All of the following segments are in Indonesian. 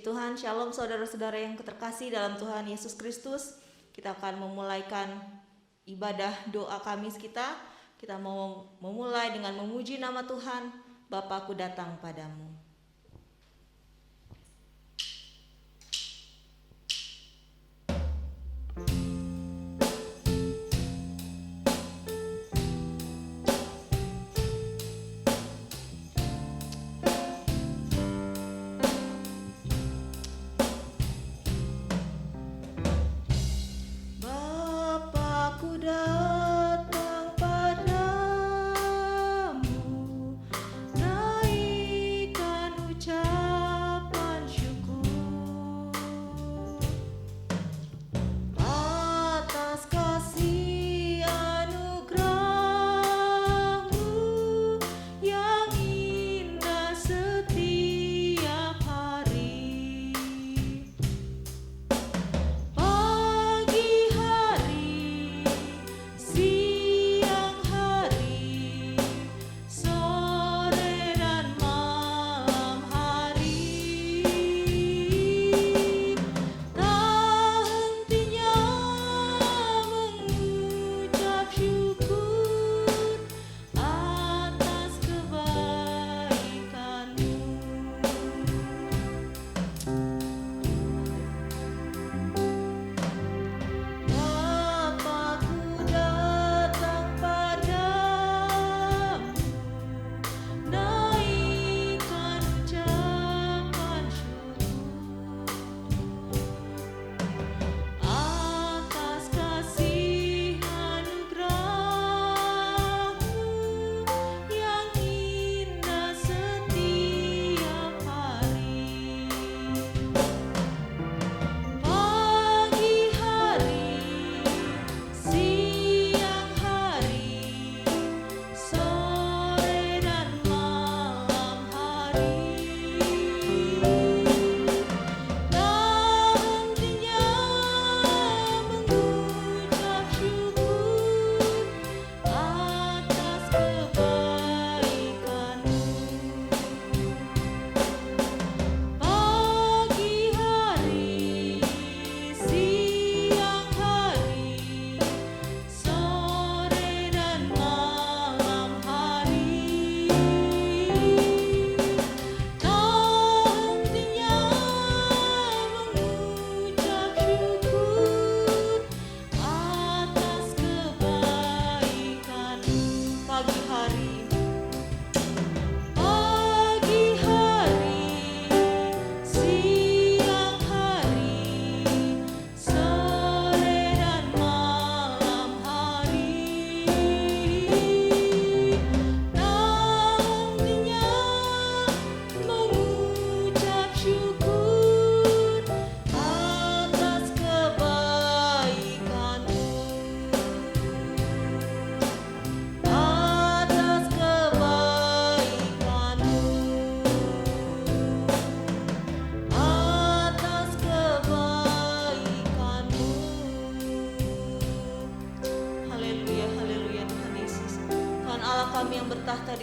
Puji Tuhan, Shalom saudara-saudara yang terkasih dalam Tuhan Yesus Kristus. Kita akan memulaikan ibadah doa Kamis kita. Kita mau memulai dengan memuji nama Tuhan. Bapa, aku datang padamu.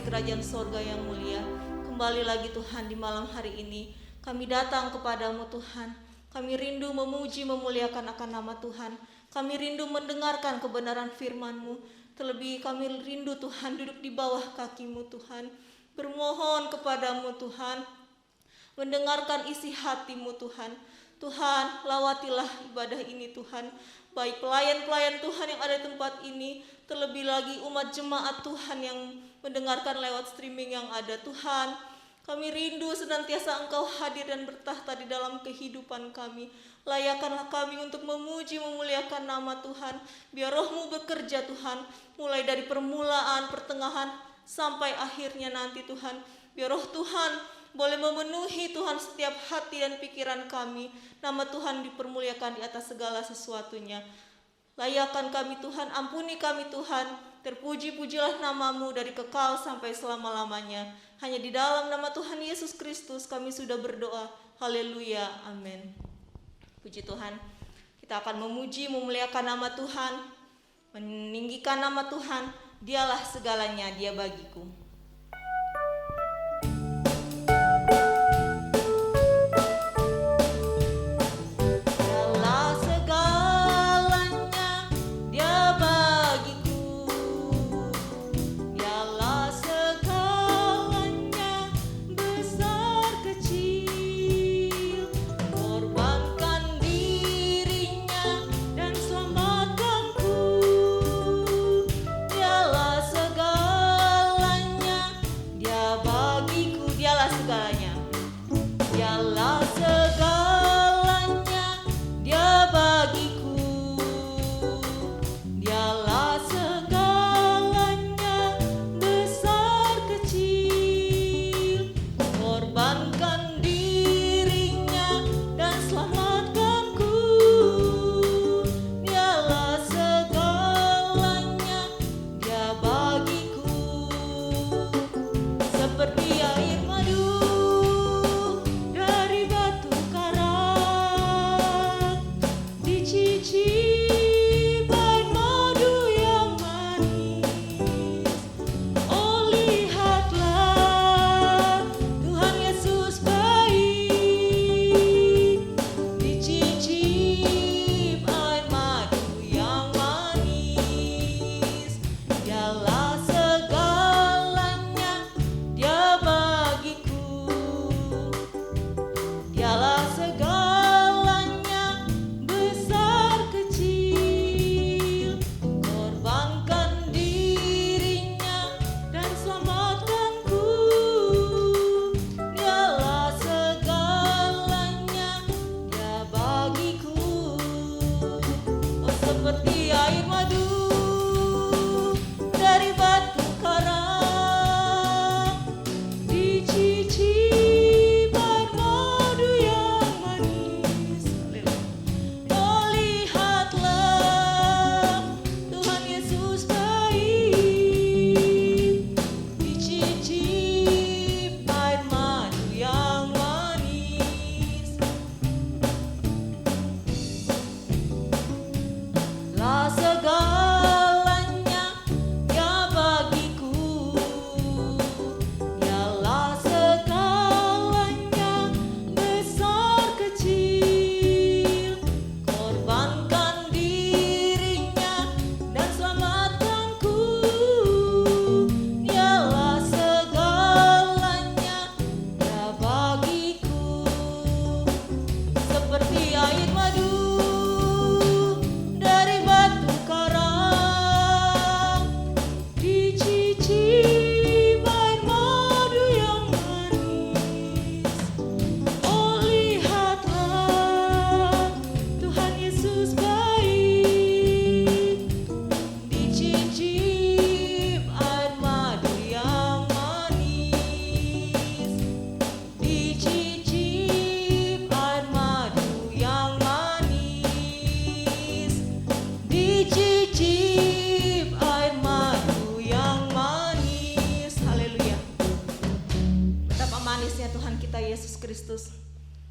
Kerajaan sorga yang mulia, kembali lagi Tuhan di malam hari ini kami datang kepadamu Tuhan. Kami rindu memuji memuliakan akan nama Tuhan. Kami rindu mendengarkan kebenaran firman-Mu. Terlebih kami rindu Tuhan duduk di bawah kaki-Mu Tuhan, bermohon kepadamu Tuhan, mendengarkan isi hati-Mu Tuhan. Tuhan, lawatilah ibadah ini Tuhan, baik pelayan-pelayan Tuhan yang ada di tempat ini, terlebih lagi umat jemaat Tuhan yang mendengarkan lewat streaming yang ada. Tuhan, kami rindu senantiasa Engkau hadir dan bertahta di dalam kehidupan kami. Layakkanlah kami untuk memuji memuliakan nama Tuhan. Biar Roh-Mu bekerja Tuhan, mulai dari permulaan, pertengahan, sampai akhirnya nanti Tuhan. Biar Roh Tuhan boleh memenuhi Tuhan setiap hati dan pikiran kami. Nama Tuhan dipermuliakan di atas segala sesuatunya. Layakkan kami Tuhan, ampuni kami Tuhan. Terpuji-pujilah nama-Mu dari kekal sampai selama-lamanya. Hanya di dalam nama Tuhan Yesus Kristus kami sudah berdoa. Haleluya, amin. Puji Tuhan. Kita akan memuji, memuliakan nama Tuhan, meninggikan nama Tuhan. Dialah segalanya, Dia bagiku.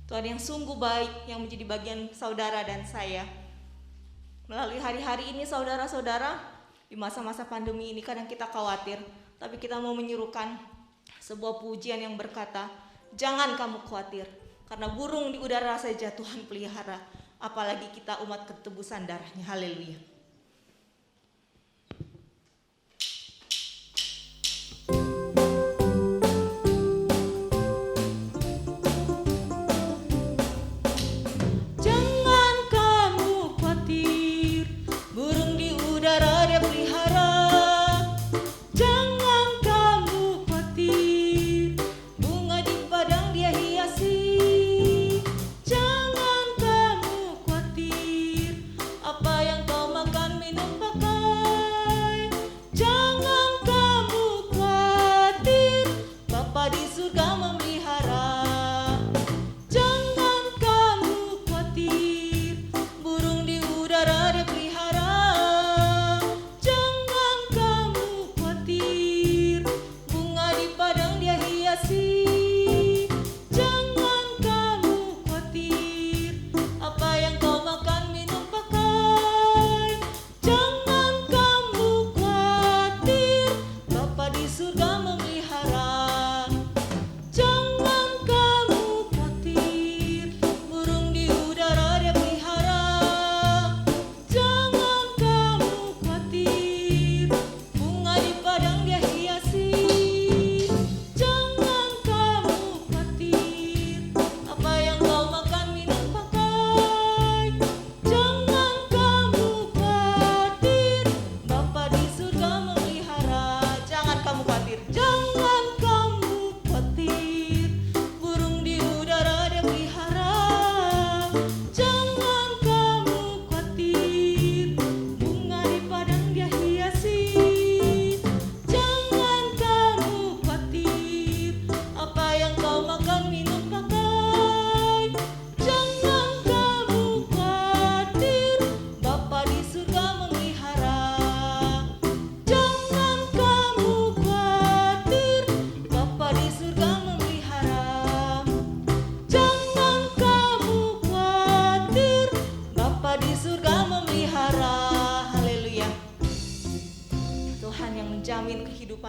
Tuhan yang sungguh baik yang menjadi bagian saudara dan saya. Melalui hari-hari ini saudara-saudara, di masa-masa pandemi ini kadang kita khawatir, tapi kita mau menyuruhkan sebuah pujian yang berkata, jangan kamu khawatir, karena burung di udara saja Tuhan pelihara, apalagi kita umat ketebusan darahnya. Haleluya.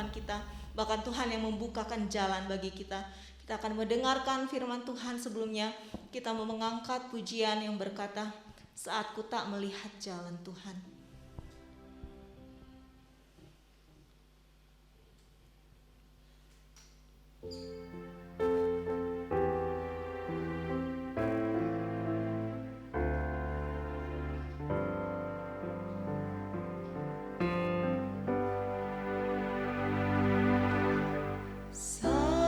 Kita, bahkan Tuhan yang membukakan jalan bagi kita. Kita akan mendengarkan firman Tuhan. Sebelumnya kita mau mengangkat pujian yang berkata, saat ku tak melihat jalan Tuhan. Saat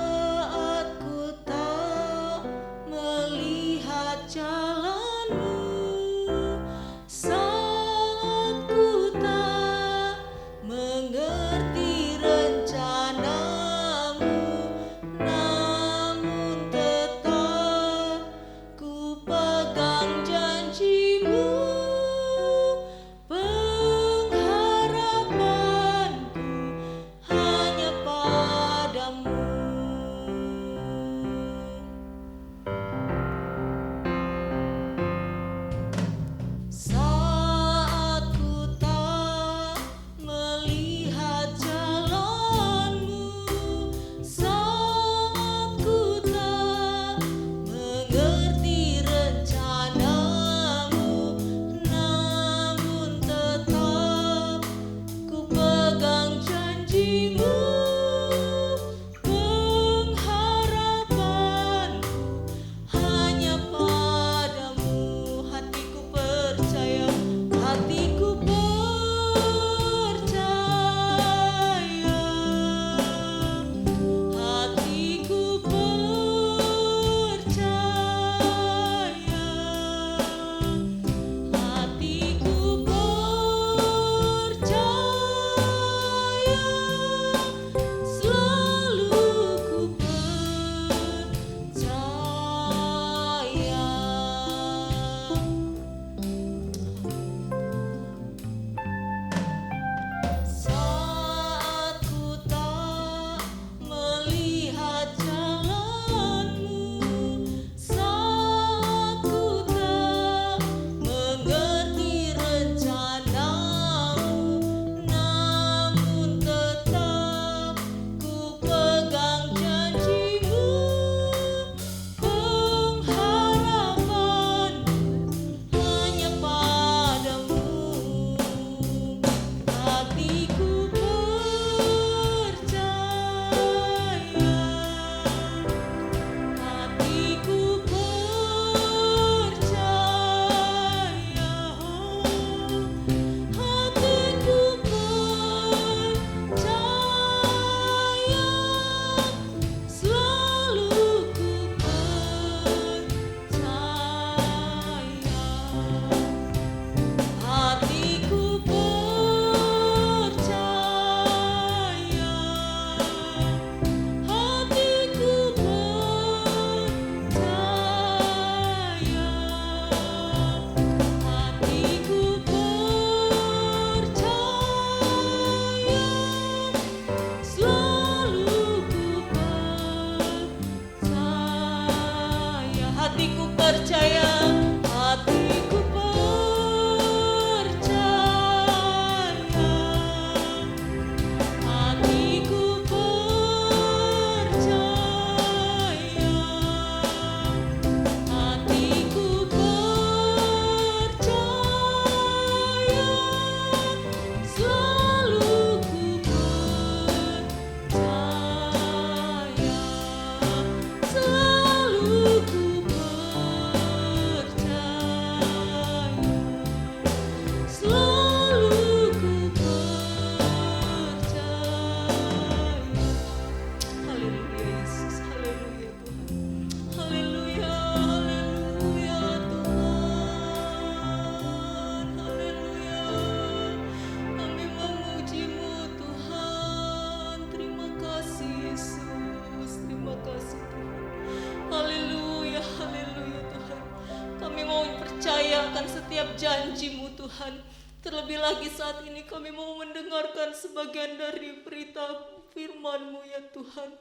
janji-Mu Tuhan. Terlebih lagi saat ini kami mau mendengarkan sebagian dari berita firman-Mu ya Tuhan.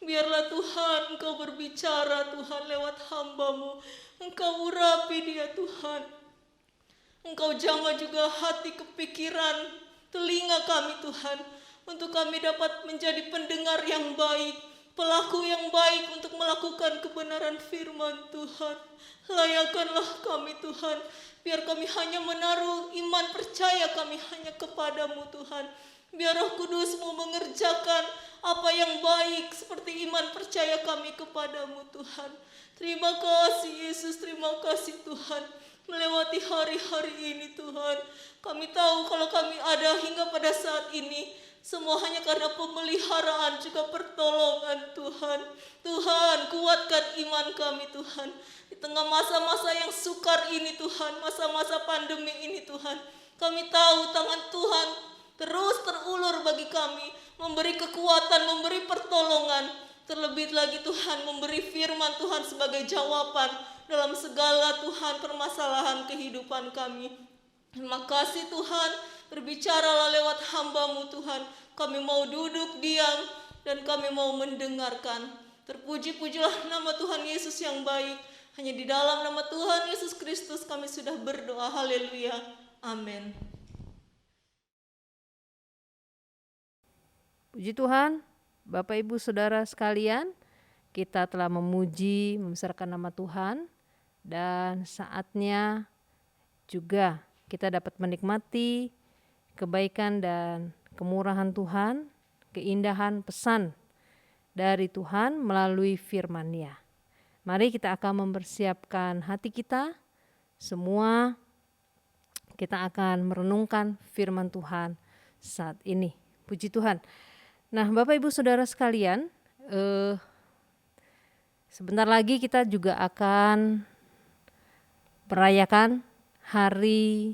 Biarlah Tuhan Engkau berbicara Tuhan lewat hamba-Mu. Engkau urapi dia Tuhan. Engkau jamah juga hati kepikiran telinga kami Tuhan. Untuk kami dapat menjadi pendengar yang baik, pelaku yang baik untuk melakukan kebenaran firman Tuhan. Layakanlah kami Tuhan. Biar kami hanya menaruh iman percaya kami hanya kepadamu Tuhan. Biar Roh Kudus-Mu mengerjakan apa yang baik seperti iman percaya kami kepadamu Tuhan. Terima kasih Yesus, terima kasih Tuhan. Melewati hari-hari ini Tuhan, kami tahu kalau kami ada hingga pada saat ini, semua hanya karena pemeliharaan juga pertolongan Tuhan. Tuhan, kuatkan iman kami Tuhan. Di tengah masa-masa yang sukar ini Tuhan, masa-masa pandemi ini Tuhan, kami tahu tangan Tuhan terus terulur bagi kami, memberi kekuatan, memberi pertolongan. Terlebih lagi Tuhan memberi firman Tuhan sebagai jawaban dalam segala Tuhan permasalahan kehidupan kami. Terima kasih Tuhan, berbicaralah lewat hamba-Mu Tuhan. Kami mau duduk diam dan kami mau mendengarkan. Terpuji-pujilah nama Tuhan Yesus yang baik. Hanya di dalam nama Tuhan Yesus Kristus kami sudah berdoa. Haleluya. Amin. Puji Tuhan, Bapak Ibu Saudara sekalian, kita telah memuji, membesarkan nama Tuhan, dan saatnya juga kita dapat menikmati kebaikan dan kemurahan Tuhan, keindahan pesan dari Tuhan melalui firman-Nya. Mari kita akan mempersiapkan hati kita, semua kita akan merenungkan firman Tuhan saat ini. Puji Tuhan. Nah, Bapak Ibu Saudara sekalian, sebentar lagi kita juga akan merayakan hari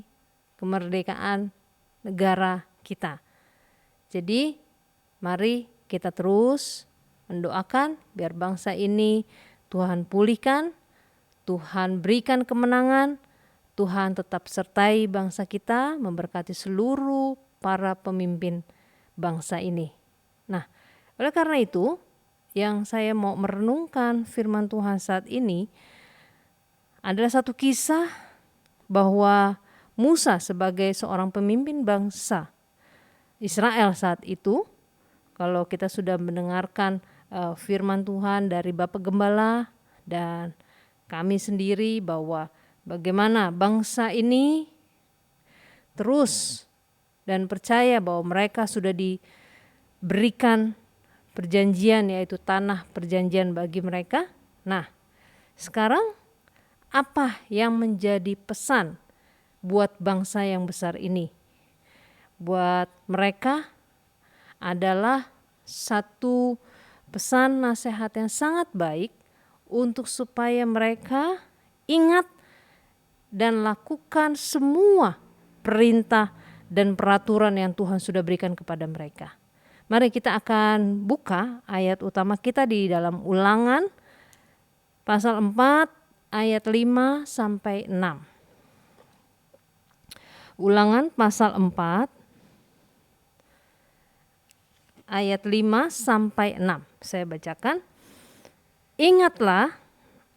kemerdekaan negara kita. Jadi, mari kita terus mendoakan biar bangsa ini Tuhan pulihkan, Tuhan berikan kemenangan, Tuhan tetap sertai bangsa kita, memberkati seluruh para pemimpin bangsa ini. Nah, oleh karena itu, yang saya mau merenungkan firman Tuhan saat ini adalah satu kisah bahwa Musa sebagai seorang pemimpin bangsa Israel saat itu, kalau kita sudah mendengarkan firman Tuhan dari Bapak Gembala dan kami sendiri bahwa bagaimana bangsa ini terus dan percaya bahwa mereka sudah diberikan perjanjian, yaitu tanah perjanjian bagi mereka. Nah, sekarang apa yang menjadi pesan buat bangsa yang besar ini? Buat mereka adalah satu pesan nasihat yang sangat baik untuk supaya mereka ingat dan lakukan semua perintah dan peraturan yang Tuhan sudah berikan kepada mereka. Mari kita akan buka ayat utama kita di dalam Ulangan pasal 4 ayat 5 sampai 6. Ulangan pasal 4 ayat 5 sampai 6. Saya bacakan. Ingatlah,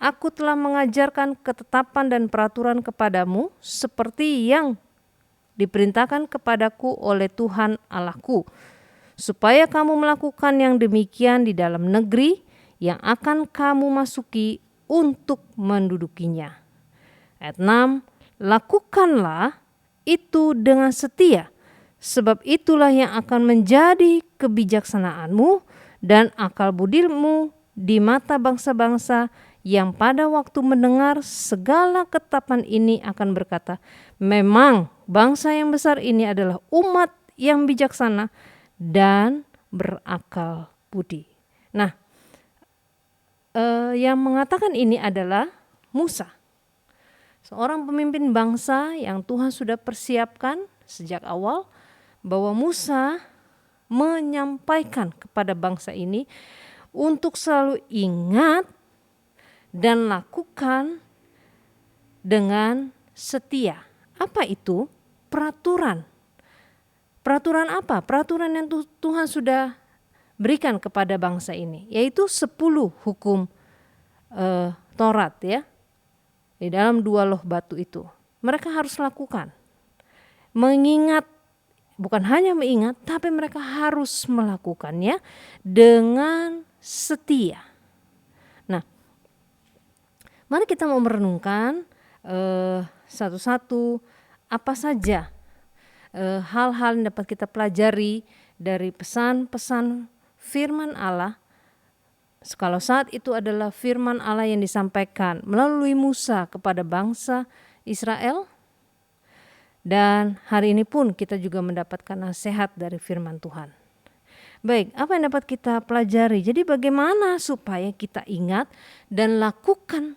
aku telah mengajarkan ketetapan dan peraturan kepadamu seperti yang diperintahkan kepadaku oleh Tuhan Allahku, supaya kamu melakukan yang demikian di dalam negeri yang akan kamu masuki untuk mendudukinya. Ayat 6, lakukanlah itu dengan setia, sebab itulah yang akan menjadi kebijaksanaanmu dan akal budimu di mata bangsa-bangsa yang pada waktu mendengar segala ketetapan ini akan berkata, memang bangsa yang besar ini adalah umat yang bijaksana dan berakal budi. Nah, yang mengatakan ini adalah Musa, seorang pemimpin bangsa yang Tuhan sudah persiapkan sejak awal, bahwa Musa menyampaikan kepada bangsa ini untuk selalu ingat dan lakukan dengan setia. Apa itu? Peraturan. Peraturan apa? Peraturan yang Tuhan sudah berikan kepada bangsa ini, yaitu 10 hukum Taurat ya. Di dalam 2 loh batu itu. Mereka harus lakukan. Mengingat, bukan hanya mengingat, tapi mereka harus melakukannya dengan setia. Nah, mari kita mau merenungkan satu-satu apa saja hal-hal yang dapat kita pelajari dari pesan-pesan firman Allah. Kalau saat itu adalah firman Allah yang disampaikan melalui Musa kepada bangsa Israel, dan hari ini pun kita juga mendapatkan nasihat dari firman Tuhan. Baik, apa yang dapat kita pelajari? Jadi bagaimana supaya kita ingat dan lakukan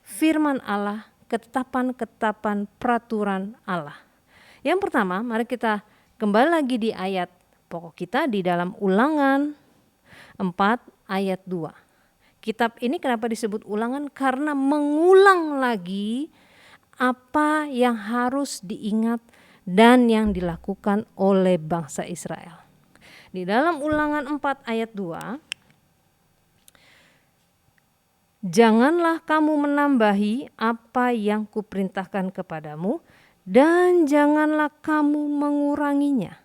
firman Allah, ketetapan-ketetapan peraturan Allah. Yang pertama, mari kita kembali lagi di ayat pokok kita di dalam Ulangan 4 ayat 2. Kitab ini kenapa disebut ulangan? Karena mengulang lagi apa yang harus diingat dan yang dilakukan oleh bangsa Israel. Di dalam Ulangan 4 ayat 2, janganlah kamu menambahi apa yang kuperintahkan kepadamu dan janganlah kamu menguranginya.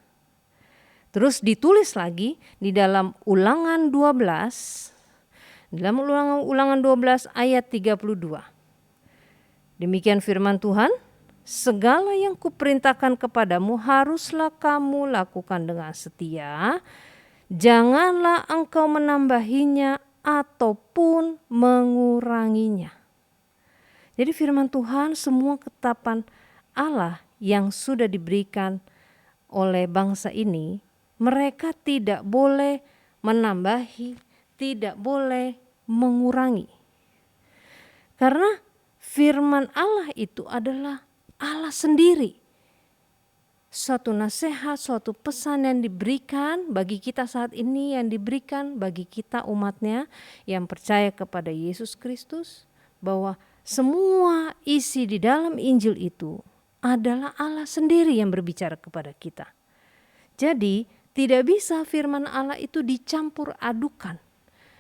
Terus ditulis lagi di dalam Ulangan 12, dalam Ulangan 12 ayat 32. Demikian firman Tuhan, segala yang kuperintahkan kepadamu haruslah kamu lakukan dengan setia, janganlah engkau menambahinya ataupun menguranginya. Jadi firman Tuhan, semua ketetapan Allah yang sudah diberikan oleh bangsa ini, mereka tidak boleh menambahi, tidak boleh mengurangi. Karena firman Allah itu adalah Allah sendiri. Suatu nasihat, suatu pesan yang diberikan bagi kita saat ini, yang diberikan bagi kita umatnya yang percaya kepada Yesus Kristus, bahwa semua isi di dalam Injil itu adalah Allah sendiri yang berbicara kepada kita. Jadi tidak bisa firman Allah itu dicampur adukan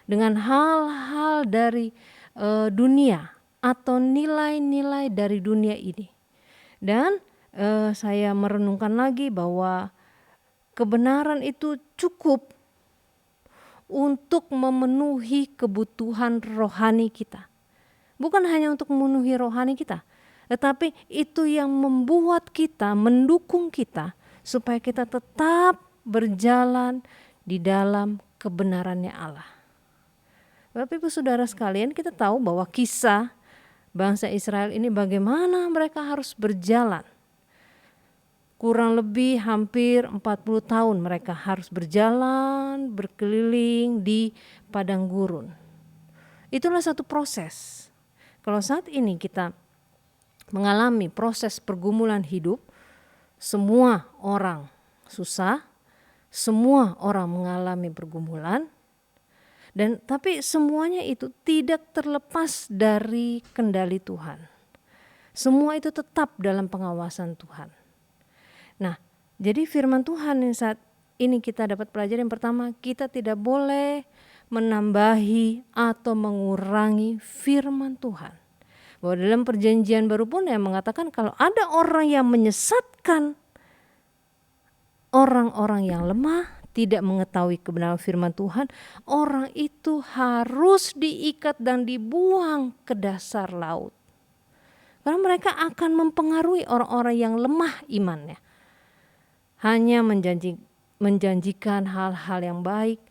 dengan hal-hal dari dunia atau nilai-nilai dari dunia ini. Dan saya merenungkan lagi bahwa kebenaran itu cukup untuk memenuhi kebutuhan rohani kita. Bukan hanya untuk memenuhi rohani kita, tetapi itu yang membuat kita, mendukung kita supaya kita tetap berjalan di dalam kebenarannya Allah. Bapak Ibu Saudara sekalian, kita tahu bahwa kisah bangsa Israel ini bagaimana mereka harus berjalan. Kurang lebih hampir 40 tahun mereka harus berjalan, berkeliling di padang gurun. Itulah satu proses. Kalau saat ini kita mengalami proses pergumulan hidup, semua orang susah, semua orang mengalami pergumulan, tapi semuanya itu tidak terlepas dari kendali Tuhan. Semua itu tetap dalam pengawasan Tuhan. Nah, jadi firman Tuhan yang saat ini kita dapat pelajari, yang pertama, kita tidak boleh menambahi atau mengurangi firman Tuhan. Bahwa dalam perjanjian baru pun yang mengatakan kalau ada orang yang menyesatkan orang-orang yang lemah, tidak mengetahui kebenaran firman Tuhan, orang itu harus diikat dan dibuang ke dasar laut. Karena mereka akan mempengaruhi orang-orang yang lemah imannya. Hanya menjanjikan hal-hal yang baik,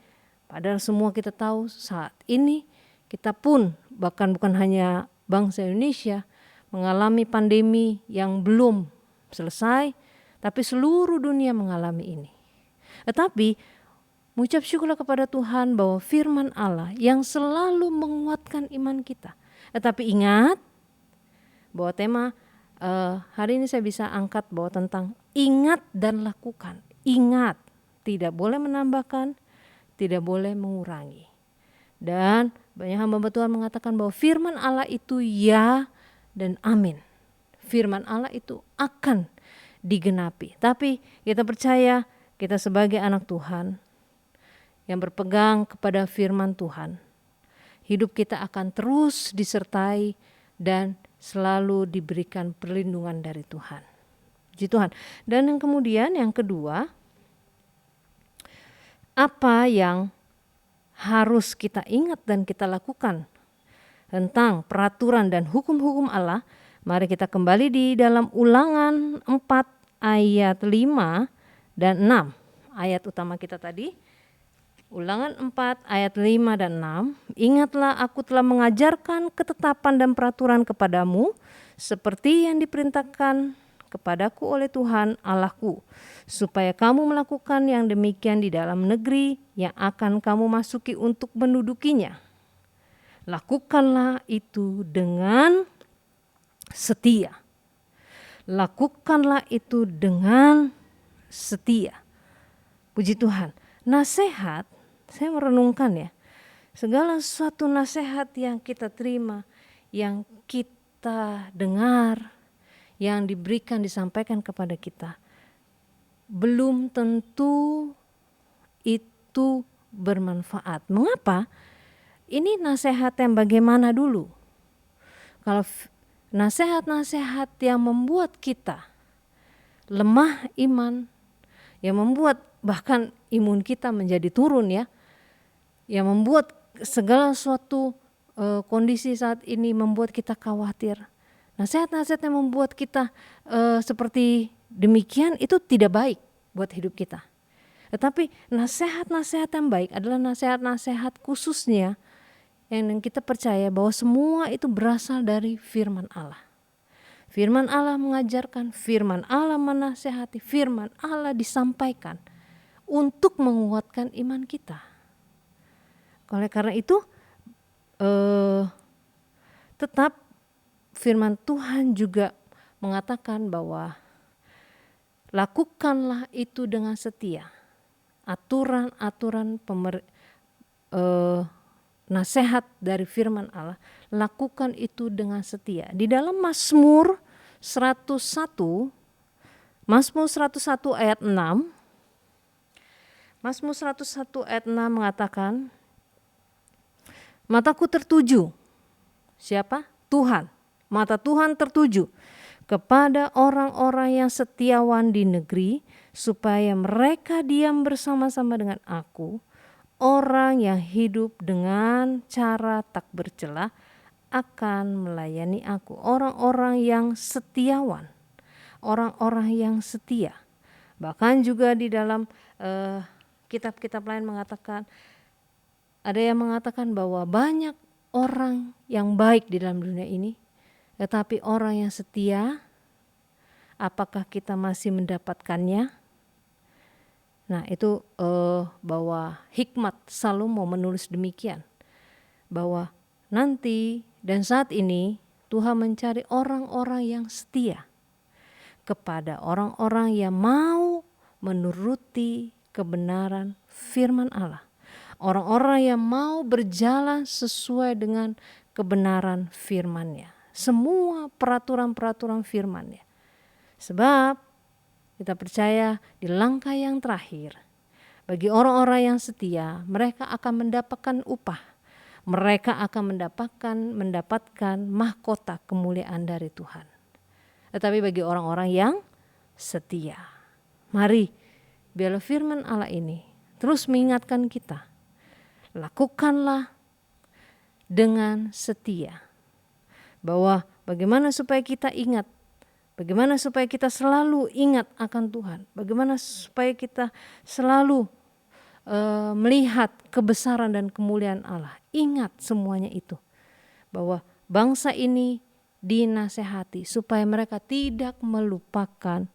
padahal semua kita tahu saat ini kita pun, bahkan bukan hanya bangsa Indonesia, mengalami pandemi yang belum selesai, tapi seluruh dunia mengalami ini. Tetapi mengucap syukurlah kepada Tuhan bahwa firman Allah yang selalu menguatkan iman kita. Tetapi ingat bahwa tema hari ini saya bisa angkat bahwa tentang ingat dan lakukan. Ingat, tidak boleh menambahkan, tidak boleh mengurangi. Dan banyak hamba Tuhan mengatakan bahwa firman Allah itu ya dan amin. firman Allah itu akan digenapi. Tapi kita percaya, kita sebagai anak Tuhan yang berpegang kepada firman Tuhan, hidup kita akan terus disertai dan selalu diberikan perlindungan dari Tuhan. Puji Tuhan. Dan yang kemudian yang kedua, apa yang harus kita ingat dan kita lakukan tentang peraturan dan hukum-hukum Allah? Mari kita kembali di dalam Ulangan 4 ayat 5 dan 6. Ayat utama kita tadi. Ulangan 4 ayat 5 dan 6. Ingatlah, aku telah mengajarkan ketetapan dan peraturan kepadamu seperti yang diperintahkan kepadaku oleh Tuhan Allahku, supaya kamu melakukan yang demikian di dalam negeri yang akan kamu masuki untuk mendudukinya. Lakukanlah itu dengan setia. Lakukanlah itu dengan setia. Puji Tuhan. Nasihat, saya merenungkan ya, segala sesuatu nasihat yang kita terima, yang kita dengar, yang diberikan, disampaikan kepada kita, belum tentu itu bermanfaat. Mengapa? Ini nasihat yang bagaimana dulu? Kalau nasihat-nasihat yang membuat kita lemah iman, yang membuat bahkan imun kita menjadi turun ya, yang membuat segala suatu kondisi saat ini membuat kita khawatir. Nasihat-nasihat yang membuat kita seperti demikian itu tidak baik buat hidup kita. Tetapi nasihat-nasihat yang baik adalah nasihat-nasihat khususnya yang kita percaya bahwa semua itu berasal dari firman Allah. Firman Allah mengajarkan, firman Allah menasihati, firman Allah disampaikan untuk menguatkan iman kita. Oleh karena itu tetap firman Tuhan juga mengatakan bahwa lakukanlah itu dengan setia. Aturan-aturan nasihat dari firman Allah, lakukan itu dengan setia. Di dalam Mazmur 101 ayat 6, Mazmur 101 ayat 6 mengatakan, mataku tertuju. Siapa? Tuhan. Mata Tuhan tertuju kepada orang-orang yang setiawan di negeri, supaya mereka diam bersama-sama dengan aku. Orang yang hidup dengan cara tak bercela akan melayani aku. Orang-orang yang setiawan, orang-orang yang setia. Bahkan juga di dalam kitab-kitab lain mengatakan, ada yang mengatakan bahwa banyak orang yang baik di dalam dunia ini, tetapi orang yang setia, apakah kita masih mendapatkannya? Nah itu bahwa hikmat Salomo menulis demikian, bahwa nanti dan saat ini Tuhan mencari orang-orang yang setia kepada orang-orang yang mau menuruti kebenaran firman Allah. Orang-orang yang mau berjalan sesuai dengan kebenaran firman-Nya. Semua peraturan-peraturan firman-Nya. Sebab kita percaya di langkah yang terakhir, bagi orang-orang yang setia, mereka akan mendapatkan upah. Mereka akan mendapatkan mahkota kemuliaan dari Tuhan. Tetapi bagi orang-orang yang setia, mari biarlah firman Allah ini terus mengingatkan kita. Lakukanlah dengan setia. Bahwa bagaimana supaya kita ingat, bagaimana supaya kita selalu ingat akan Tuhan, bagaimana supaya kita selalu melihat kebesaran dan kemuliaan Allah. Ingat semuanya itu, bahwa bangsa ini dinasehati supaya mereka tidak melupakan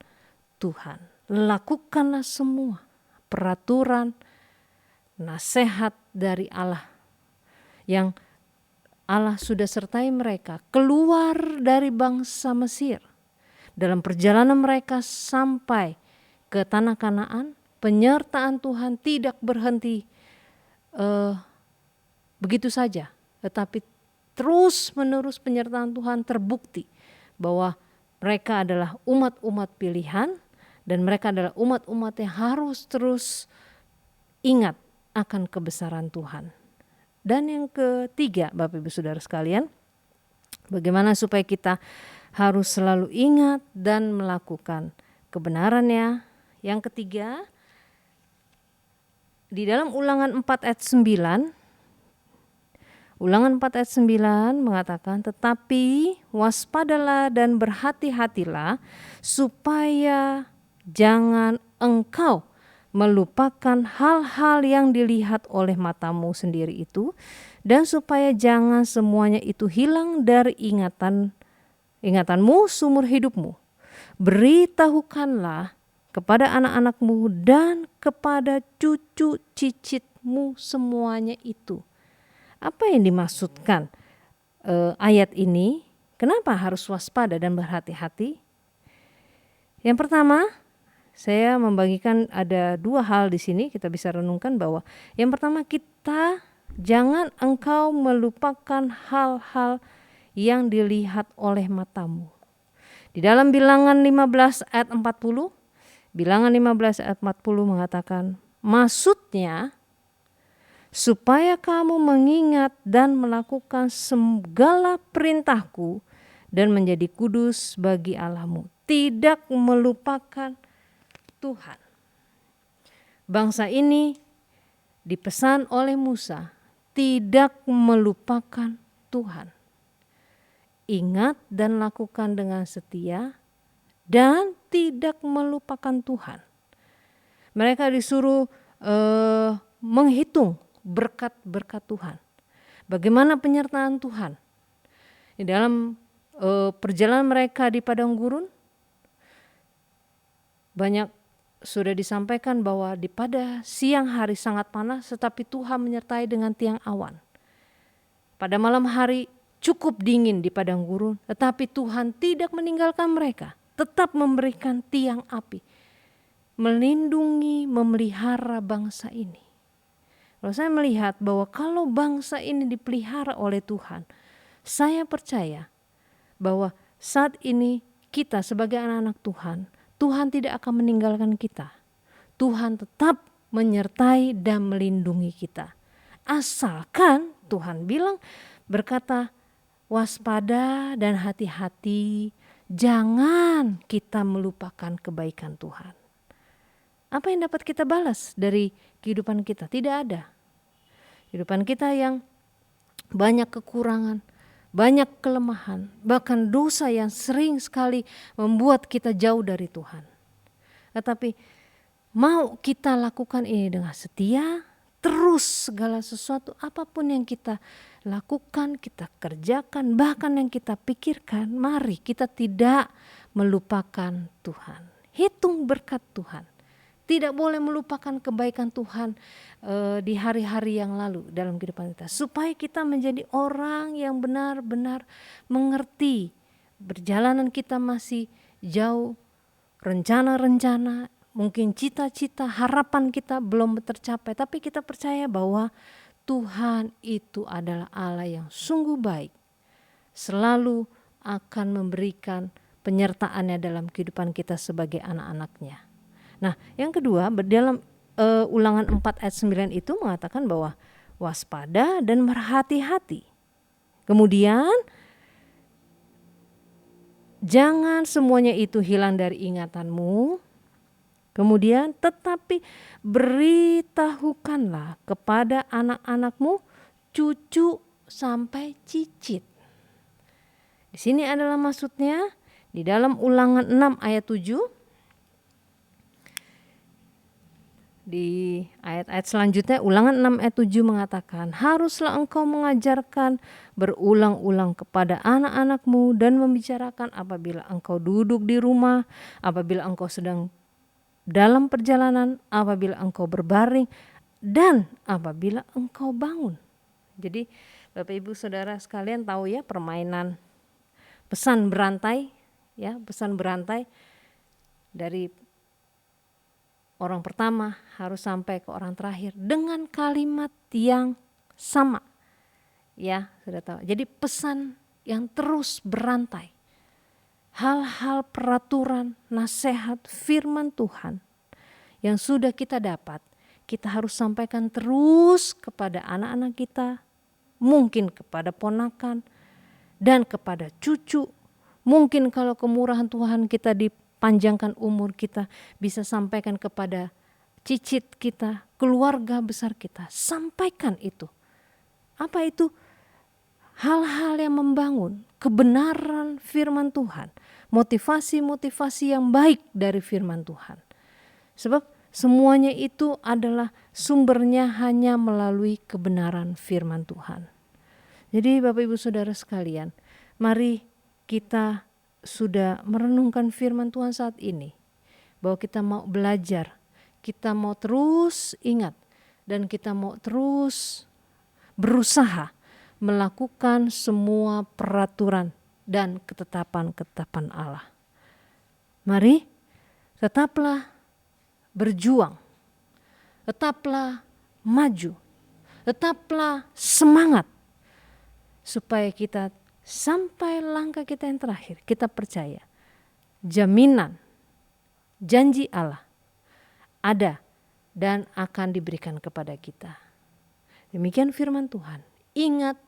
Tuhan. Lakukanlah semua peraturan, nasihat dari Allah yang Allah sudah sertai mereka keluar dari bangsa Mesir. Dalam perjalanan mereka sampai ke tanah Kanaan, penyertaan Tuhan tidak berhenti begitu saja. Tetapi terus menerus penyertaan Tuhan terbukti bahwa Mereka adalah umat-umat pilihan dan mereka adalah umat-umat yang harus terus ingat akan kebesaran Tuhan. Dan yang ketiga, Bapak Ibu Saudara sekalian, bagaimana supaya kita harus selalu ingat dan melakukan kebenarannya. Yang ketiga, di dalam Ulangan 4 ayat 9, Ulangan 4 ayat 9 mengatakan, tetapi waspadalah dan berhati-hatilah supaya jangan engkau melupakan hal-hal yang dilihat oleh matamu sendiri itu, dan supaya jangan semuanya itu hilang dari ingatanmu seumur hidupmu. Beritahukanlah kepada anak-anakmu dan kepada cucu cicitmu semuanya itu. Apa yang dimaksudkan ayat ini? Kenapa harus waspada dan berhati-hati? Yang pertama, saya membagikan ada dua hal di sini, kita bisa renungkan bahwa yang pertama, kita jangan engkau melupakan hal-hal yang dilihat oleh matamu. Di dalam Bilangan 15 ayat 40, Bilangan 15 ayat 40 mengatakan, maksudnya supaya kamu mengingat dan melakukan segala perintahku dan menjadi kudus bagi Allahmu, tidak melupakan Tuhan. Bangsa ini dipesan oleh Musa tidak melupakan Tuhan. Ingat dan lakukan dengan setia dan tidak melupakan Tuhan. Mereka disuruh menghitung berkat-berkat Tuhan. Bagaimana penyertaan Tuhan di dalam perjalanan mereka di padang gurun. Banyak sudah disampaikan bahwa pada siang hari sangat panas, tetapi Tuhan menyertai dengan tiang awan. Pada malam hari cukup dingin di padang gurun, tetapi Tuhan tidak meninggalkan mereka, tetap memberikan tiang api, melindungi, memelihara bangsa ini. Kalau saya melihat bahwa kalau bangsa ini dipelihara oleh Tuhan, saya percaya bahwa saat ini kita sebagai anak-anak Tuhan, Tuhan tidak akan meninggalkan kita. Tuhan tetap menyertai dan melindungi kita. Asalkan Tuhan berkata, waspada dan hati-hati, jangan kita melupakan kebaikan Tuhan. Apa yang dapat kita balas dari kehidupan kita? Tidak ada. Kehidupan kita yang banyak kekurangan, banyak kelemahan, bahkan dosa yang sering sekali membuat kita jauh dari Tuhan. Tetapi mau kita lakukan ini dengan setia, terus segala sesuatu apapun yang kita lakukan, kita kerjakan, bahkan yang kita pikirkan, mari kita tidak melupakan Tuhan. Hitung berkat Tuhan. Tidak boleh melupakan kebaikan Tuhan di hari-hari yang lalu dalam kehidupan kita. Supaya kita menjadi orang yang benar-benar mengerti perjalanan kita masih jauh, rencana-rencana, mungkin cita-cita, harapan kita belum tercapai. Tapi kita percaya bahwa Tuhan itu adalah Allah yang sungguh baik. Selalu akan memberikan penyertaannya dalam kehidupan kita sebagai anak-anaknya. Nah, yang kedua, dalam Ulangan 4 ayat 9 itu mengatakan bahwa waspada dan berhati-hati. Kemudian jangan semuanya itu hilang dari ingatanmu. Kemudian tetapi beritahukanlah kepada anak-anakmu, cucu sampai cicit. Di sini adalah maksudnya di dalam Ulangan 6 ayat 7. Di ayat-ayat selanjutnya Ulangan 6 ayat 7 mengatakan, haruslah engkau mengajarkan berulang-ulang kepada anak-anakmu dan membicarakan apabila engkau duduk di rumah, apabila engkau sedang dalam perjalanan, apabila engkau berbaring, dan apabila engkau bangun. Jadi Bapak Ibu Saudara sekalian tahu ya permainan pesan berantai, ya, pesan berantai dari orang pertama harus sampai ke orang terakhir dengan kalimat yang sama. Ya, sudah tahu. Jadi pesan yang terus berantai. hal-hal peraturan, nasihat, firman Tuhan yang sudah kita dapat, kita harus sampaikan terus kepada anak-anak kita, mungkin kepada ponakan dan kepada cucu. Mungkin kalau kemurahan Tuhan kita dipanjangkan umur, kita bisa sampaikan kepada cicit kita, keluarga besar kita. Sampaikan itu. Apa itu? Hal-hal yang membangun kebenaran firman Tuhan, motivasi-motivasi yang baik dari firman Tuhan. Sebab semuanya itu adalah sumbernya hanya melalui kebenaran firman Tuhan. Jadi Bapak Ibu Saudara sekalian, mari kita sudah merenungkan firman Tuhan saat ini, bahwa kita mau belajar, kita mau terus ingat, dan kita mau terus berusaha melakukan semua peraturan dan ketetapan-ketetapan Allah. Mari tetaplah berjuang, tetaplah maju, tetaplah semangat, supaya kita sampai langkah kita yang terakhir, kita percaya jaminan janji Allah ada dan akan diberikan kepada kita. Demikian firman Tuhan. Ingat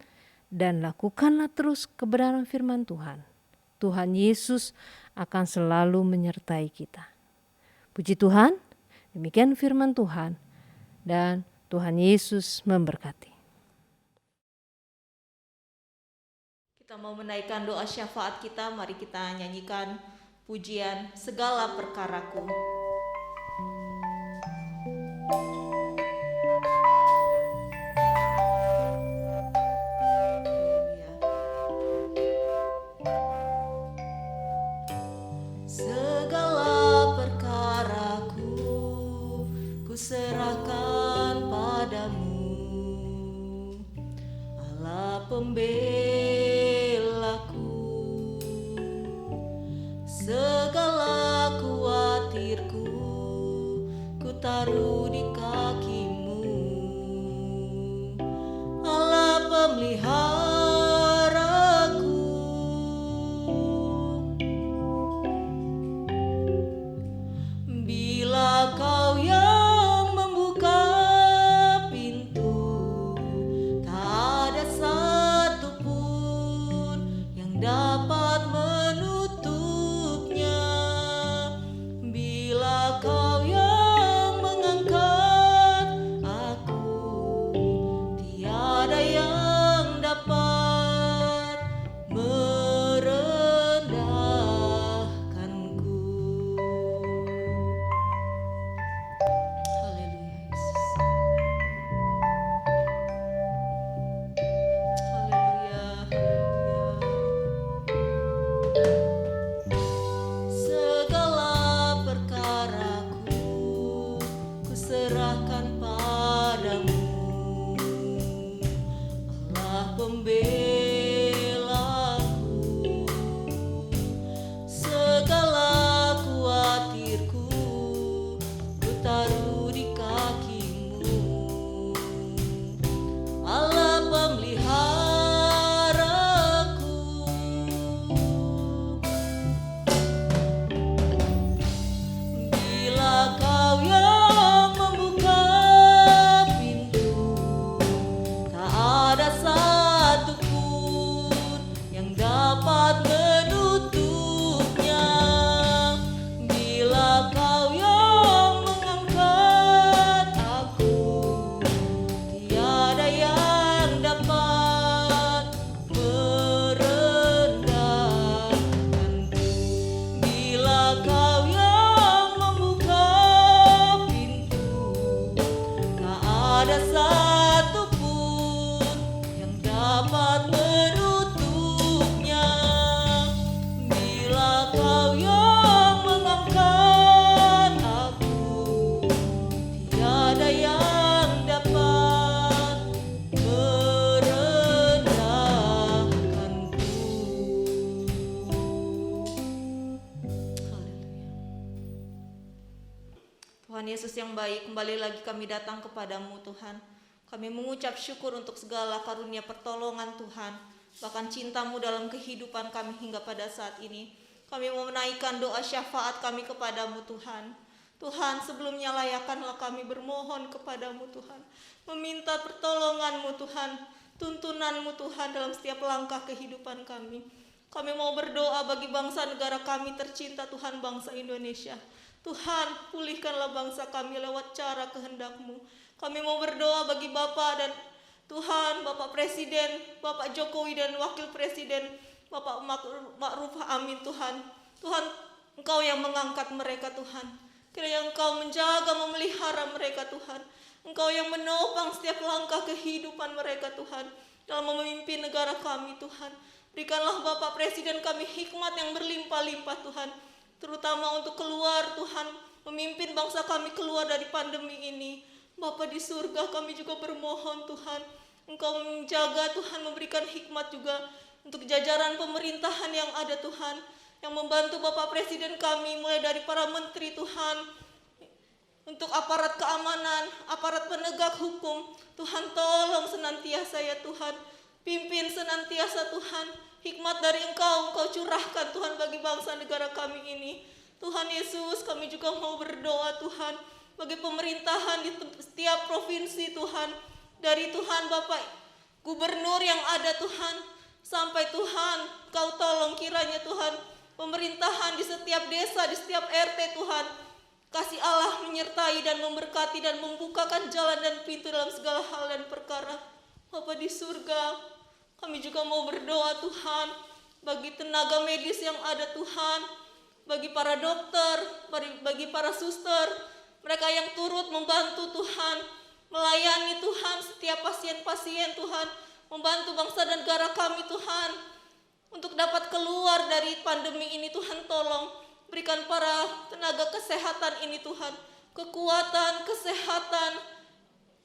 dan lakukanlah terus kebenaran firman Tuhan. Tuhan Yesus akan selalu menyertai kita. Puji Tuhan, demikian firman Tuhan, dan Tuhan Yesus memberkati. Kita mau menaikkan doa syafaat kita, mari kita nyanyikan pujian Segala Perkaraku. Segala perkaraku ku serahkan padamu, Allah pembelaku. Segala kuatirku ku taruh di kakimu, Allah pemeliharaku. Bila kau yang membuka pintu, tak ada satupun yang dapat menutupnya. Bila kau yang mengangkat aku, tiada yang dapat merendahkanku. Haleluya Yesus. Haleluya, haleluya. Segala perkaraku ku serahkan padamu, Allah pembelaku. Segala kuatirku ku taruh di kakimu, Allah pemeliharaku. Bila kau yang membuka pintu, tak ada satupun yang dapat menutupnya. Bila kau yang mengangkat aku, tiada yang dapat merendahkanku. Bila kau yang membuka pintu, tak ada satupun yang dapat menutupnya. Bila kau yang mengangkat aku, tiada yang dapat merendahkanku. Haleluya. Tuhan Yesus yang baik, kembali lagi kami datang kepadamu Tuhan. Kami mengucap syukur untuk segala karunia pertolongan Tuhan, bahkan cintamu dalam kehidupan kami hingga pada saat ini. Kami mau menaikkan doa syafaat kami kepadamu Tuhan. Tuhan, sebelumnya layakkanlah kami bermohon kepadamu Tuhan, meminta pertolonganmu Tuhan, tuntunanmu Tuhan dalam setiap langkah kehidupan kami. Kami mau berdoa bagi bangsa negara kami tercinta Tuhan, bangsa Indonesia. Tuhan, pulihkanlah bangsa kami lewat cara kehendak-Mu. Kami mau berdoa bagi Bapak dan Tuhan, Bapak Presiden, Bapak Jokowi dan Wakil Presiden, Bapak Ma'ruf Amin Tuhan. Tuhan, Engkau yang mengangkat mereka Tuhan. Kiranya Engkau menjaga, memelihara mereka Tuhan. Engkau yang menopang setiap langkah kehidupan mereka Tuhan, dalam memimpin negara kami Tuhan. Berikanlah Bapak Presiden kami hikmat yang berlimpah-limpah Tuhan, terutama untuk keluar Tuhan, memimpin bangsa kami keluar dari pandemi ini. Bapa di surga, kami juga bermohon Tuhan, Engkau menjaga Tuhan, memberikan hikmat juga untuk jajaran pemerintahan yang ada Tuhan, yang membantu Bapak Presiden kami, mulai dari para menteri Tuhan, untuk aparat keamanan, aparat penegak hukum. Tuhan, tolong senantiasa ya Tuhan, pimpin senantiasa Tuhan, hikmat dari Engkau curahkan Tuhan bagi bangsa negara kami ini. Tuhan Yesus, kami juga mau berdoa Tuhan, bagi pemerintahan di setiap provinsi Tuhan, dari Tuhan Bapak Gubernur yang ada Tuhan, sampai Tuhan, Kau tolong kiranya Tuhan, pemerintahan di setiap desa, di setiap RT Tuhan, kasih Allah menyertai dan memberkati dan membukakan jalan dan pintu dalam segala hal dan perkara. Bapa di surga, kami juga mau berdoa Tuhan, bagi tenaga medis yang ada Tuhan, bagi para dokter, bagi para suster, mereka yang turut membantu Tuhan, melayani Tuhan setiap pasien-pasien Tuhan, membantu bangsa dan negara kami Tuhan, untuk dapat keluar dari pandemi ini. Tuhan, tolong berikan para tenaga kesehatan ini Tuhan, kekuatan, kesehatan,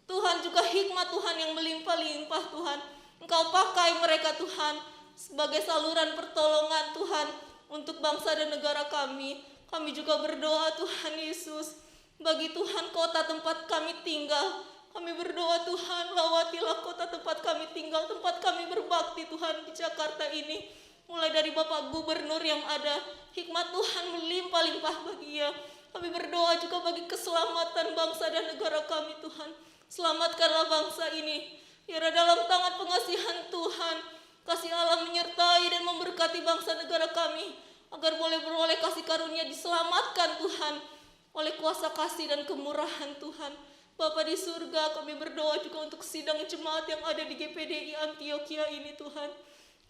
Tuhan, juga hikmat Tuhan yang melimpah-limpah Tuhan. Engkau pakai mereka Tuhan sebagai saluran pertolongan Tuhan untuk bangsa dan negara kami. Kami juga berdoa Tuhan Yesus, bagi Tuhan kota tempat kami tinggal. Kami berdoa Tuhan, lawatilah kota tempat kami tinggal, tempat kami berbakti Tuhan di Jakarta ini. Mulai dari Bapak Gubernur yang ada, hikmat Tuhan melimpah-limpah bagi Ia. Kami berdoa juga bagi keselamatan bangsa dan negara kami Tuhan. Selamatkanlah bangsa ini. Biar dalam tangan pengasihan Tuhan, kasih Allah menyertai dan memberkati bangsa negara kami, agar boleh beroleh kasih karunia, diselamatkan Tuhan oleh kuasa kasih dan kemurahan Tuhan. Bapa di surga, kami berdoa juga untuk sidang jemaat yang ada di GPDI Antioquia ini Tuhan.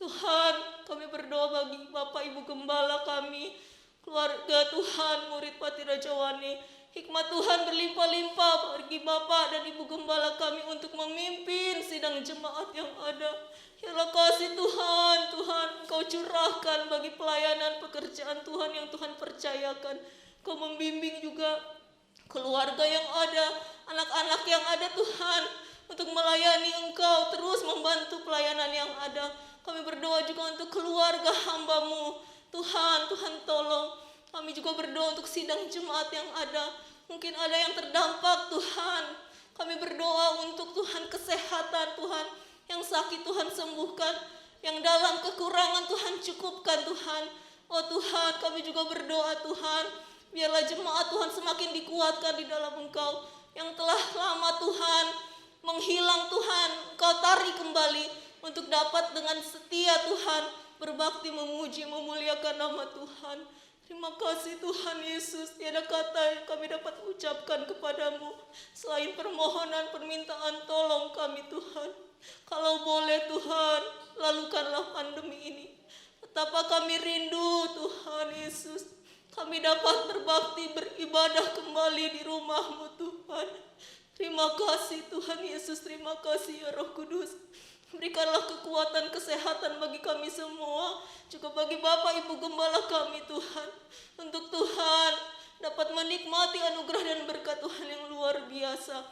Tuhan, kami berdoa bagi Bapak Ibu Gembala kami, keluarga Tuhan, murid Pati Rajawani. Hikmat Tuhan berlimpah-limpah bagi Bapak dan Ibu Gembala kami untuk memimpin sidang jemaat yang ada. Ya kasih Tuhan, Tuhan, Kau curahkan bagi pelayanan pekerjaan Tuhan yang Tuhan percayakan. Kau membimbing juga keluarga yang ada, anak-anak yang ada Tuhan, untuk melayani Engkau, terus membantu pelayanan yang ada. Kami berdoa juga untuk keluarga hamba-Mu Tuhan. Tuhan tolong. Kami juga berdoa untuk sidang jemaat yang ada. Mungkin ada yang terdampak Tuhan. Kami berdoa untuk Tuhan kesehatan Tuhan. Yang sakit Tuhan sembuhkan, yang dalam kekurangan Tuhan cukupkan Tuhan. Oh Tuhan, kami juga berdoa Tuhan, biarlah jemaat Tuhan semakin dikuatkan di dalam Engkau. Yang telah lama Tuhan menghilang Tuhan, Engkau tarik kembali untuk dapat dengan setia Tuhan berbakti, memuji, memuliakan nama Tuhan. Terima kasih Tuhan Yesus, tiada kata yang kami dapat ucapkan kepadamu selain permohonan, permintaan tolong kami Tuhan. Kalau boleh Tuhan, lalukanlah pandemi ini. Betapa kami rindu Tuhan Yesus, kami dapat berbakti, beribadah kembali di rumah-Mu Tuhan. Terima kasih Tuhan Yesus, terima kasih ya Roh Kudus. Berikanlah kekuatan, kesehatan bagi kami semua, juga bagi Bapak Ibu Gembala kami Tuhan, untuk Tuhan dapat menikmati anugerah dan berkat Tuhan yang luar biasa.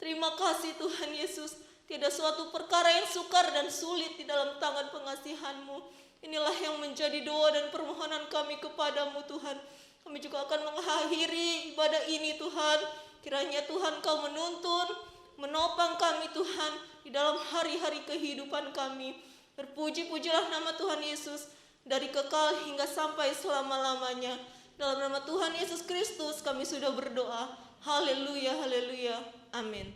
Terima kasih Tuhan Yesus, tidak suatu perkara yang sukar dan sulit di dalam tangan pengasihan-Mu. Inilah yang menjadi doa dan permohonan kami kepadamu Tuhan. Kami juga akan mengakhiri ibadah ini Tuhan. Kiranya Tuhan Kau menuntun, menopang kami Tuhan di dalam hari-hari kehidupan kami. Berpuji-pujilah nama Tuhan Yesus. dari kekal hingga sampai selama-lamanya. Dalam nama Tuhan Yesus Kristus kami sudah berdoa. Haleluya, haleluya, amin.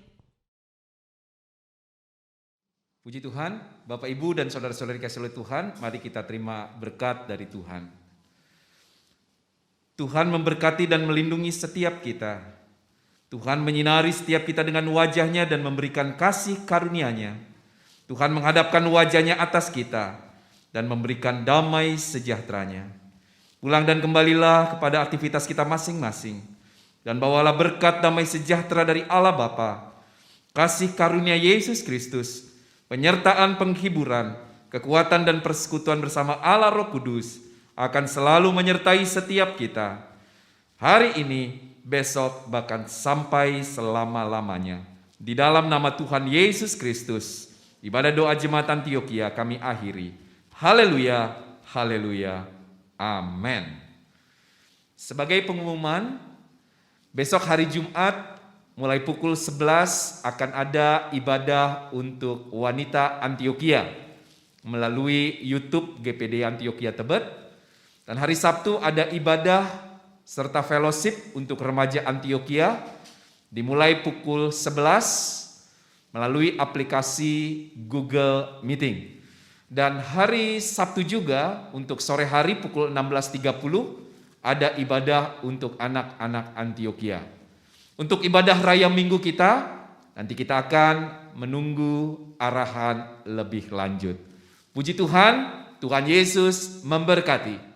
Puji Tuhan, Bapak Ibu dan saudara-saudari kasih oleh Tuhan, mari kita terima berkat dari Tuhan. Tuhan memberkati dan melindungi setiap kita. Tuhan menyinari setiap kita dengan wajah-Nya dan memberikan kasih karunia-Nya. Tuhan menghadapkan wajah-Nya atas kita dan memberikan damai sejahtera-Nya. Pulang dan kembalilah kepada aktivitas kita masing-masing. Dan bawalah berkat damai sejahtera dari Allah Bapa, kasih karunia Yesus Kristus, penyertaan penghiburan, kekuatan dan persekutuan bersama Allah Roh Kudus akan selalu menyertai setiap kita. Hari ini, besok, bahkan sampai selama-lamanya. Di dalam nama Tuhan Yesus Kristus, ibadah doa Jemaat Antioquia kami akhiri. Haleluya, haleluya, amin. Sebagai pengumuman, besok hari Jumat mulai pukul 11 akan ada ibadah untuk wanita Antioquia melalui YouTube GPD Antioquia Tebet. Dan hari Sabtu ada ibadah serta fellowship untuk remaja Antioquia dimulai pukul 11 melalui aplikasi Google Meeting. Dan hari Sabtu juga untuk sore hari pukul 16.30 ada ibadah untuk anak-anak Antioquia. Untuk ibadah raya minggu kita, nanti kita akan menunggu arahan lebih lanjut. Puji Tuhan, Tuhan Yesus memberkati.